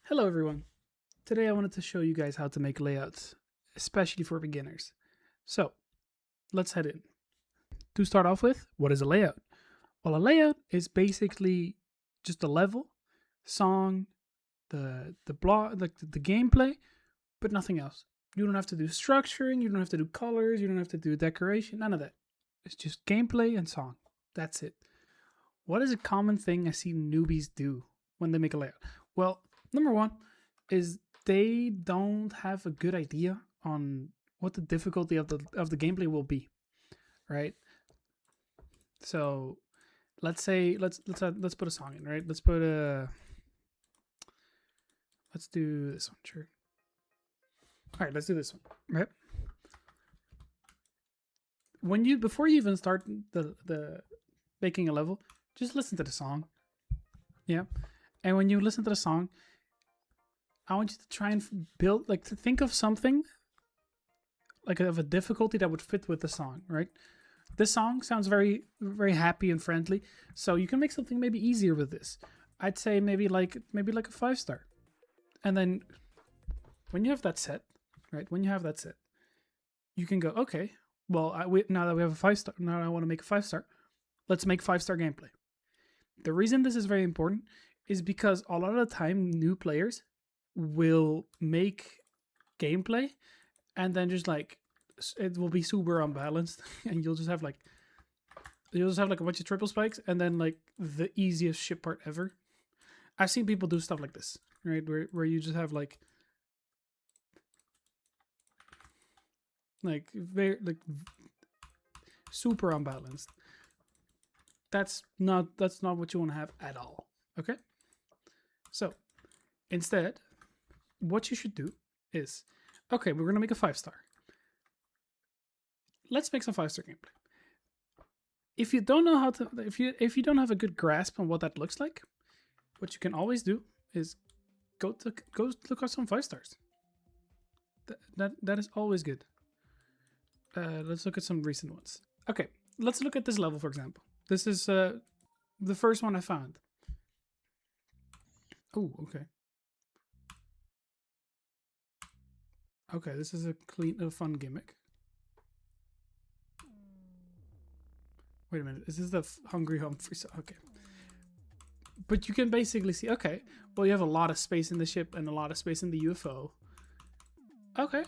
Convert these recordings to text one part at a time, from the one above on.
Hello everyone. Today I wanted to show you guys how to make layouts, especially for beginners. So let's head in. To start off with, what is a layout? Well, a layout is basically just the level, song, the blog, like the gameplay, but nothing else. You don't have to do structuring, you don't have to do colors, you don't have to do decoration, none of that. It's just gameplay and song. That's it. What is a common thing I see newbies do when they make a layout? Well, number one is they don't have a good idea on what the difficulty of the gameplay will be, right? So let's say let's put a song in, right? Let's do this one, sure. All right, let's do this one, right? When you before you even start the making a level, just listen to the song, yeah. And when you listen to the song, I want you to try and build, like, to think of something like of a difficulty that would fit with the song, right? This song sounds very, very happy and friendly, so you can make something maybe easier with this. I'd say maybe like a 5-star, and then when you have that set, right? When you have that set, you can go, okay. Well, now that we have a 5-star, now I want to make a 5-star. Let's make 5-star gameplay. The reason this is very important is because a lot of the time new players will make gameplay and then just like it will be super unbalanced and you'll just have like a bunch of triple spikes and then like the easiest ship part ever. I've seen people do stuff like this, right? Where you just have like very like super unbalanced. That's not what you want to have at all. Okay? So instead, what you should do is, okay, we're gonna make a 5-star. Let's make some 5-star gameplay. If you don't know how to, if you don't have a good grasp on what that looks like, what you can always do is go look at some 5-stars. That is always good. Let's look at some recent ones. Okay, let's look at this level, for example. This is the first one I found. Oh, okay. Okay, this is a fun gimmick. Wait a minute, is this the Hungry Humphrey? Okay. But you can basically see, okay, well, you have a lot of space in the ship and a lot of space in the UFO. Okay.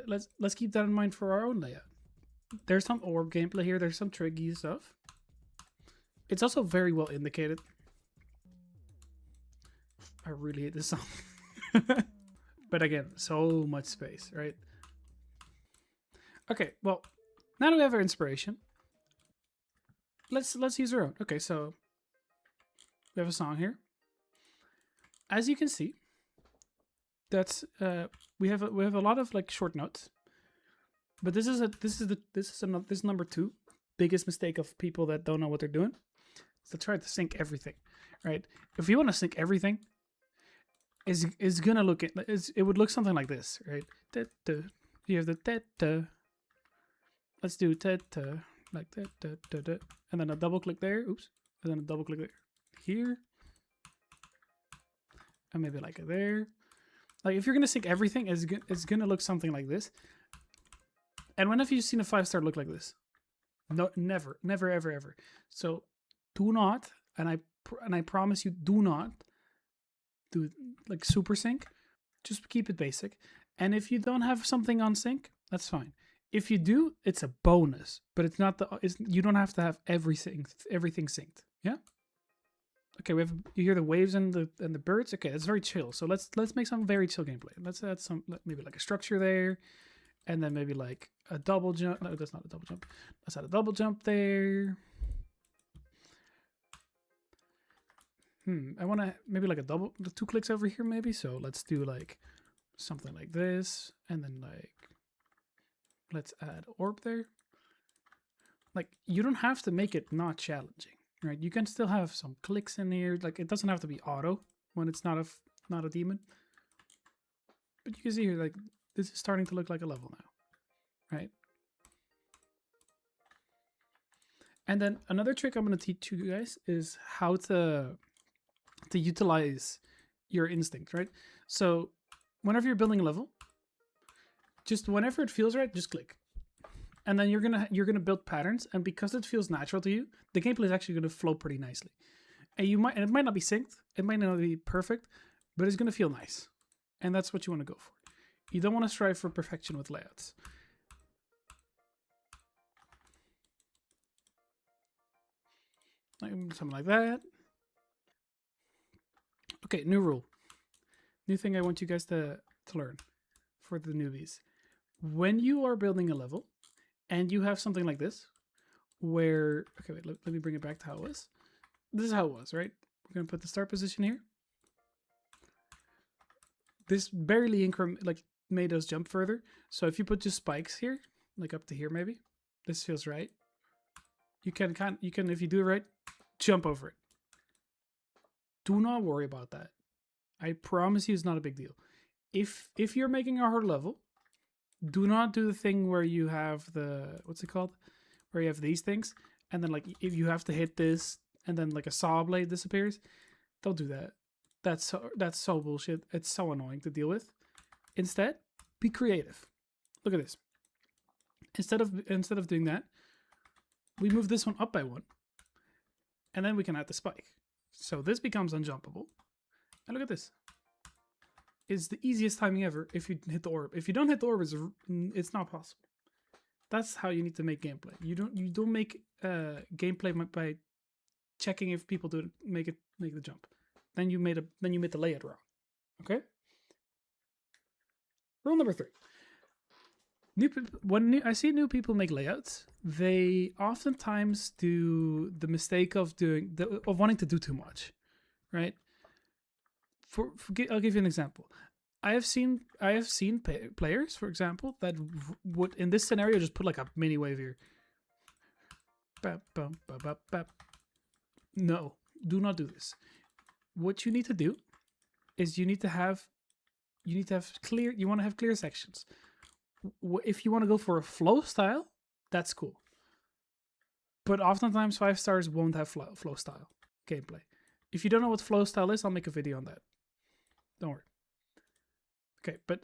Let's keep that in mind for our own layout. There's some orb gameplay here. There's some tricky stuff. It's also very well indicated. I really hate this song. But again, so much space, right? Okay, well, now that we have our inspiration, let's use our own. Okay, so we have a song here. As you can see, that's we have a lot of like short notes. But this is number 2 biggest mistake of people that don't know what they're doing. So try to sync everything, right? If you want to sync everything, is gonna look it would look something like this, right? You have the let's do like that, and then a double click there. Oops, and then a double click there, here, and maybe like there. Like if you're gonna sync everything, it's gonna look something like this. And when have you seen a 5-star look like this? No, never, never, ever, ever. So do not, and I promise you, do not do like super sync. Just keep it basic. And if you don't have something on sync, that's fine. If you do, it's a bonus, but it's not you don't have to have everything synced. Yeah. Okay, you hear the waves and the birds. Okay, that's very chill. So let's make some very chill gameplay. Let's add some, maybe like a structure there, and then maybe like a double jump. No, that's not a double jump. Let's add a double jump there. I want to maybe like the 2 clicks over here maybe. So let's do like something like this, and then like let's add orb there. Like you don't have to make it not challenging, right? You can still have some clicks in here. Like it doesn't have to be auto when it's not a demon. But you can see here, like this is starting to look like a level now, right? And then another trick I'm going to teach you guys is how to to utilize your instinct, right? So whenever you're building a level, just whenever it feels right, just click. And then you're gonna build patterns, and because it feels natural to you, the gameplay is actually gonna flow pretty nicely. And it might not be synced, it might not be perfect, but it's gonna feel nice. And that's what you want to go for. You don't want to strive for perfection with layouts. Something like that. Okay, new rule. New thing I want you guys to learn for the newbies. When you are building a level and you have something like this, where, okay, wait, let me bring it back to how it was. This is how it was, right? We're going to put the start position here. This barely made us jump further. So if you put just spikes here, like up to here maybe, this feels right. You can, if you do it right, jump over it. Do not worry about that. I promise you it's not a big deal. If you're making a hard level, do not do the thing where you have the, what's it called? Where you have these things, and then like if you have to hit this, and then like a saw blade disappears. Don't do that. That's so bullshit. It's so annoying to deal with. Instead, be creative. Look at this. Instead of doing that, we move this one up by 1, and then we can add the spike. So this becomes unjumpable. And look at this. It's the easiest timing ever if you hit the orb. If you don't hit the orb, it's not possible. That's how you need to make gameplay. You don't make gameplay by checking if people do make the jump. Then you made the layout wrong. Okay. Rule number 3. When I see new people make layouts, they oftentimes do the mistake of wanting to do too much, right? I'll give you an example. I have seen players, for example, that would in this scenario just put like a mini wave here. No, do not do this. What you need to do is you want to have clear sections. If you want to go for a flow style, that's cool. But oftentimes 5 stars won't have flow style gameplay. If you don't know what flow style is, I'll make a video on that. Don't worry. Okay, but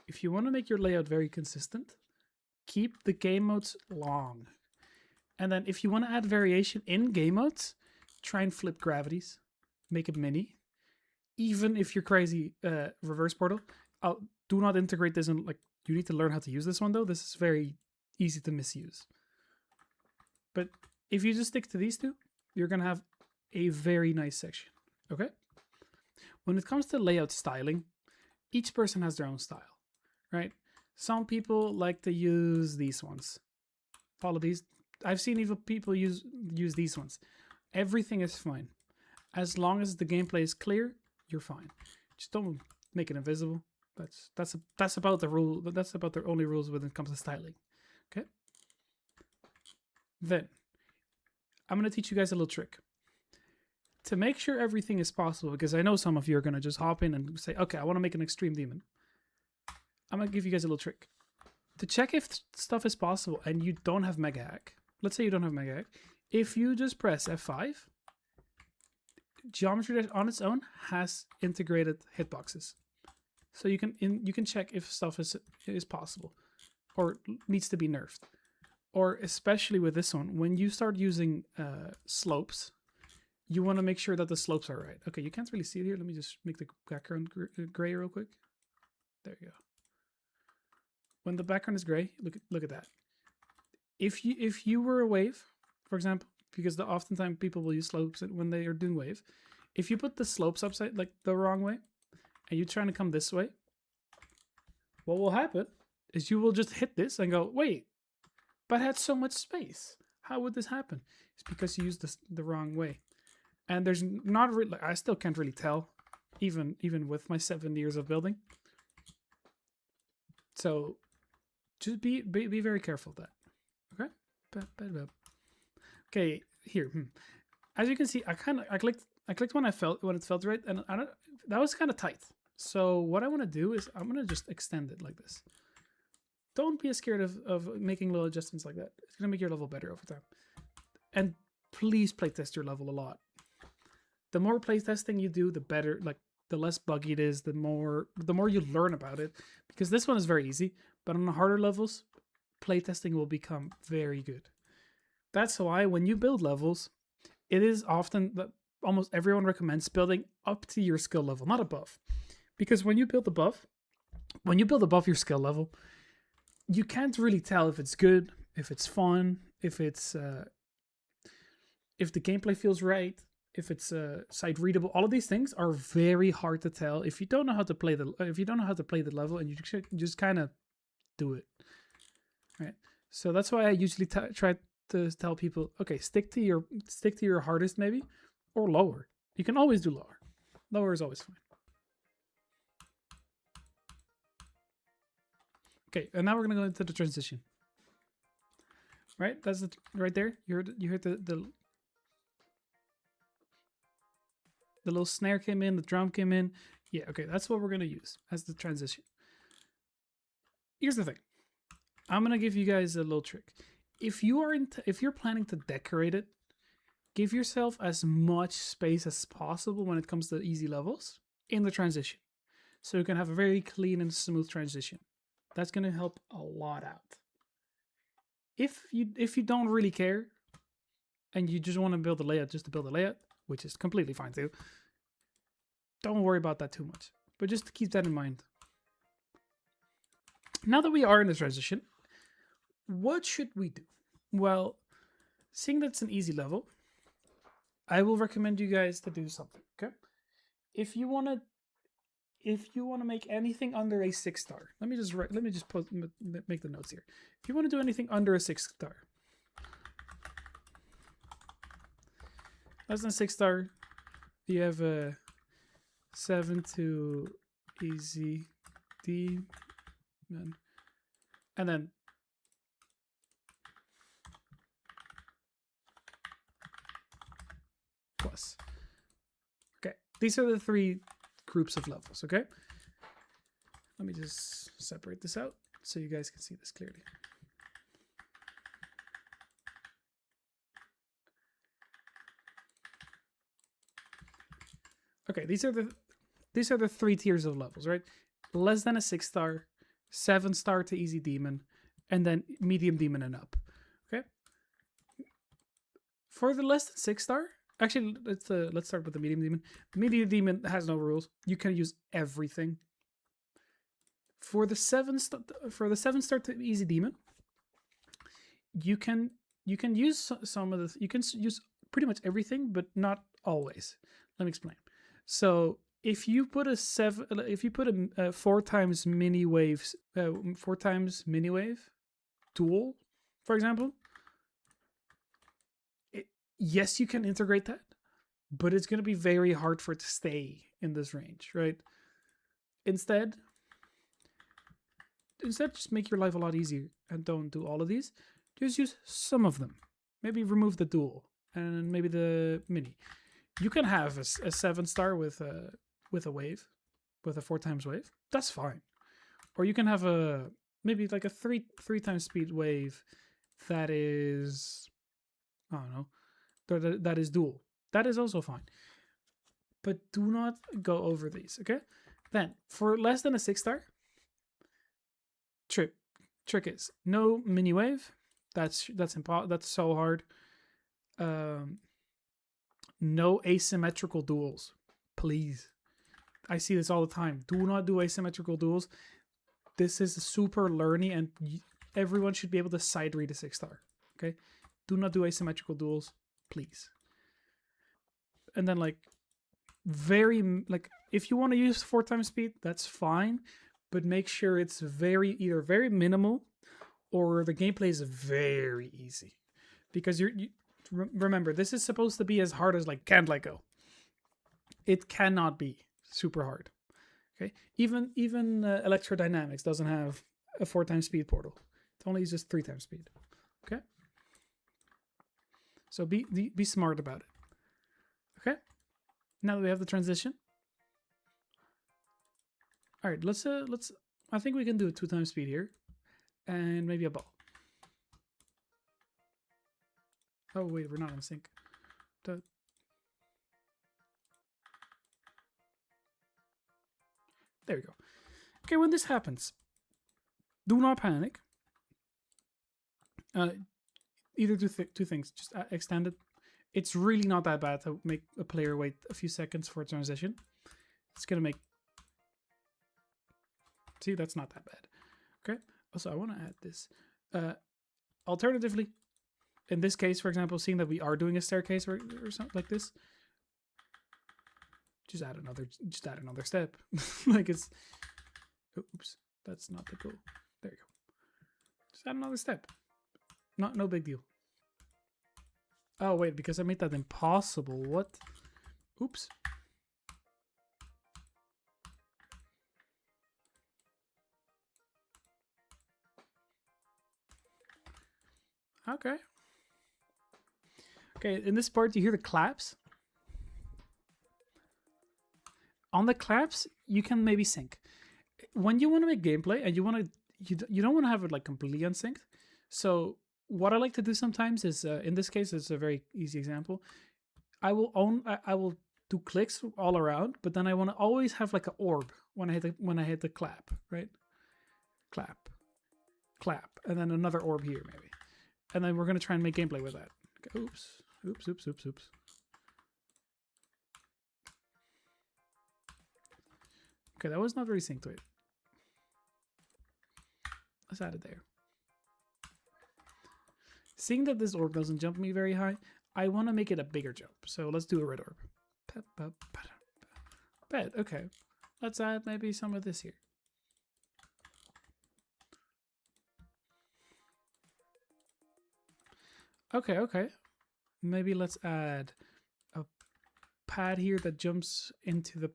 if you want to make your layout very consistent, keep the game modes long. And then if you want to add variation in game modes, try and flip gravities. Make it mini. Even if you're crazy, reverse portal, do not integrate this in, like, you need to learn how to use this one though. This is very easy to misuse. But if you just stick to these two, you're going to have a very nice section. Okay? When it comes to layout styling, each person has their own style, right? Some people like to use these ones. Follow these. I've seen even people use these ones. Everything is fine. As long as the gameplay is clear, you're fine. Just don't make it invisible. That's about the rule. That's about the only rules when it comes to styling. Okay. Then I'm gonna teach you guys a little trick to make sure everything is possible, because I know some of you are gonna just hop in and say, "Okay, I want to make an extreme demon." I'm gonna give you guys a little trick to check if stuff is possible and you don't have mega hack. Let's say you don't have mega hack. If you just press F5, Geometry Dash on its own has integrated hitboxes. So you can check if stuff is possible or needs to be nerfed. Or especially with this one, when you start using slopes, you want to make sure that the slopes are right. Okay, you can't really see it here. Let me just make the background gray real quick. There you go. When the background is gray, look at that. If you were a wave, for example, because oftentimes people will use slopes when they are doing wave. If you put the slopes upside, like the wrong way, and you're trying to come this way, what will happen is you will just hit this and go, wait, but I had so much space. How would this happen? It's because you used the wrong way. And there's not really, I still can't really tell, even with my 7 years of building. So just be very careful of that. Okay? Okay, here. As you can see, I clicked when it felt right, and that was kind of tight. So what I want to do is I'm gonna just extend it like this. Don't be scared of making little adjustments like that. It's gonna make your level better over time. And please playtest your level a lot. The more playtesting you do, the better. Like the less buggy it is, the more you learn about it. Because this one is very easy, but on the harder levels, playtesting will become very good. That's why when you build levels, it is often that almost everyone recommends building up to your skill level, not above. Because when you build above your skill level, you can't really tell if it's good, if it's fun, if it's if the gameplay feels right, if it's sight readable. All of these things are very hard to tell if you don't know how to play the level, and you just kind of do it, right? So that's why I usually try to tell people, okay, stick to your hardest maybe, or lower. You can always do lower. Lower is always fine. Okay, and now we're gonna go into the transition. Right, that's it right there. You heard the little snare came in, the drum came in. Yeah, okay, that's what we're gonna use as the transition. Here's the thing. I'm gonna give you guys a little trick. If you're planning to decorate it, give yourself as much space as possible when it comes to easy levels in the transition, so you can have a very clean and smooth transition. That's gonna help a lot out. If you don't really care and you just want to build a layout just to build a layout, which is completely fine too, don't worry about that too much. But just keep that in mind. Now that we are in the transition, what should we do? Well, seeing that it's an easy level, I will recommend you guys to do something. Okay, if you want to make anything under a 6-star, let me just make the notes here. If you want to do anything under a 6-star, less than 6-star, you have a 7 to easy D, and then plus. Okay, these are the 3 groups of levels. Okay, let me just separate this out so you guys can see this clearly. Okay, these are the 3 tiers of levels, right? Less than a 6-star, 7-star to easy demon, and then medium demon and up. Okay. For the less than 6-star, actually, let's start with the medium demon. The medium demon has no rules. You can use everything. For the 7-star to easy demon, you can use some of the, you can use pretty much everything, but not always. Let me explain. So if you put a 4 times mini waves, 4 times mini wave dual, for example, yes, you can integrate that, but it's going to be very hard for it to stay in this range, right? Instead, just make your life a lot easier and don't do all of these. Just use some of them. Maybe remove the dual and maybe the mini. You can have a 7-star with a wave, with a 4 times wave. That's fine. Or you can have maybe like a 3 times speed wave that is, I don't know, that is dual. That is also fine. But do not go over these, okay? Then for less than a 6-star, trick is no mini wave. That's so hard. No asymmetrical duels, please. I see this all the time. Do not do asymmetrical duels. This is super learny, and everyone should be able to side read a 6-star. Okay, do not do asymmetrical duels, please. And then if you want to use 4 times speed, that's fine, but make sure it's either very minimal or the gameplay is very easy, because remember, this is supposed to be as hard as Can't Let Go. It cannot be super hard. Okay, even Electrodynamics doesn't have a 4 times speed portal. It only uses 3 times speed. Okay, so be smart about it. Okay, now that we have the transition, all right, let's I think we can do a 2 times speed here, and maybe a ball. Oh wait, we're not in sync. There we go. Okay, when this happens, do not panic. Either two things. Just extend it. It's really not that bad to make a player wait a few seconds for a transition. It's gonna make... See, that's not that bad. Okay. Also, I want to add this. Alternatively, in this case, for example, seeing that we are doing a staircase or something like this, just add another step. Like it's... Oops, that's not the goal. There you go. Just add another step. No big deal. Oh, wait, because I made that impossible. What? Oops. Okay. Okay, in this part, you hear the claps. On the claps, you can maybe sync. When you want to make gameplay and you don't want to have it like completely unsynced. So what I like to do sometimes is, in this case, it's a very easy example. I will do clicks all around, but then I want to always have like an orb when I hit the clap, right? Clap, clap, and then another orb here maybe, and then we're gonna try and make gameplay with that. Okay, oops. Okay, that was not very synced. Wait, let's add it there. Seeing that this orb doesn't jump me very high, I want to make it a bigger jump. So let's do a red orb. Bad. Okay, let's add maybe some of this here. Okay. Maybe let's add a pad here that jumps into the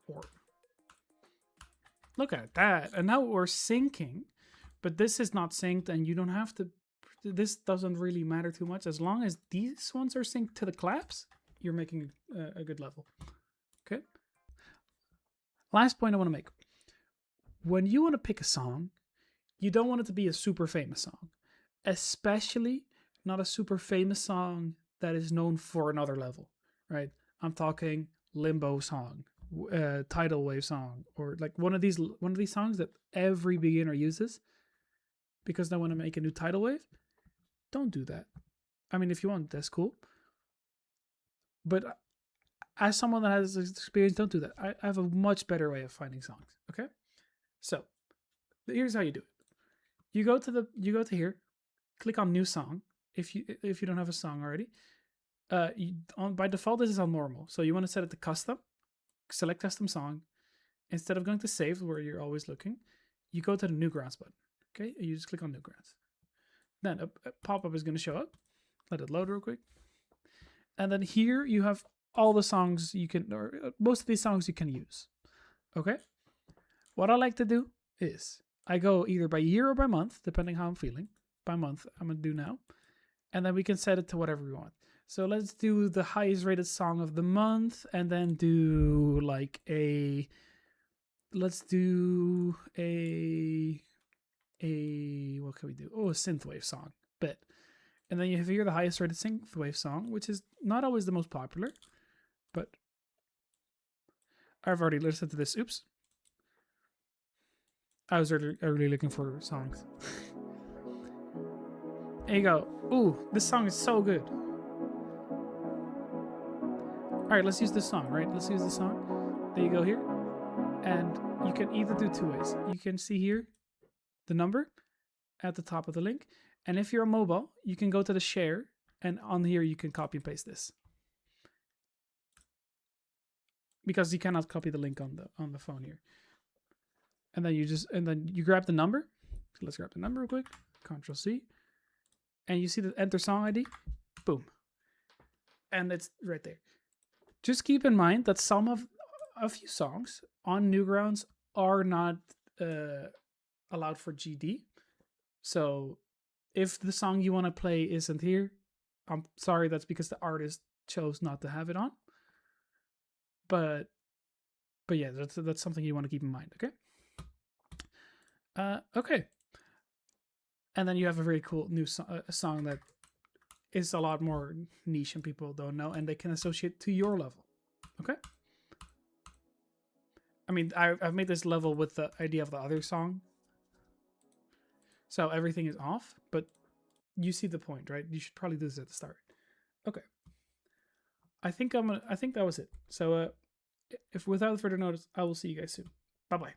orb. Look at that. And now we're syncing, but this is not synced, and you don't have to... This doesn't really matter too much. As long as these ones are synced to the claps, you're making a good level. Okay. Last point I want to make. When you want to pick a song, you don't want it to be a super famous song. Especially not a super famous song that is known for another level, right? I'm talking Limbo song, Tidal Wave song, or like one of these songs that every beginner uses because they want to make a new Tidal Wave. Don't do that. I mean, if you want, that's cool. But as someone that has experience, don't do that. I have a much better way of finding songs. Okay, so here's how you do it. You go to here, click on new song. If you don't have a song already, by default this is on normal. So you want to set it to custom. Select custom song. Instead of going to save where you're always looking, you go to the Newgrounds button. Okay, and you just click on Newgrounds. Then a pop-up is going to show up. Let it load real quick. And then here you have all the songs you can, or most of these songs you can use. Okay? What I like to do is I go either by year or by month, depending how I'm feeling. By month, I'm going to do now. And then we can set it to whatever we want. So let's do the highest rated song of the month, and then do like let's do what can we do? Oh, a synthwave song. Bet. And then you have here the highest rated synthwave song, which is not always the most popular, but I've already listened to this. Oops. I was early looking for songs. There you go. Ooh, this song is so good. All right, let's use this song, right? Let's use the song. There you go here. And you can either do two ways. You can see here the number at the top of the link. And if you're a mobile, you can go to the share, and on here you can copy and paste this. Because you cannot copy the link on the phone here. And then you grab the number. So let's grab the number real quick. Control C. And you see the enter song ID. Boom. And it's right there. Just keep in mind that a few songs on Newgrounds are not allowed for GD. So if the song you want to play isn't here, I'm sorry, that's because the artist chose not to have it on. But yeah, that's something you want to keep in mind, okay? Okay. And then you have a very cool new song that is a lot more niche and people don't know, and they can associate to your level, okay? I mean, I've made this level with the idea of the other song. So everything is off, but you see the point, right? You should probably do this at the start. Okay. I think that was it. So if without further notice, I will see you guys soon. Bye bye.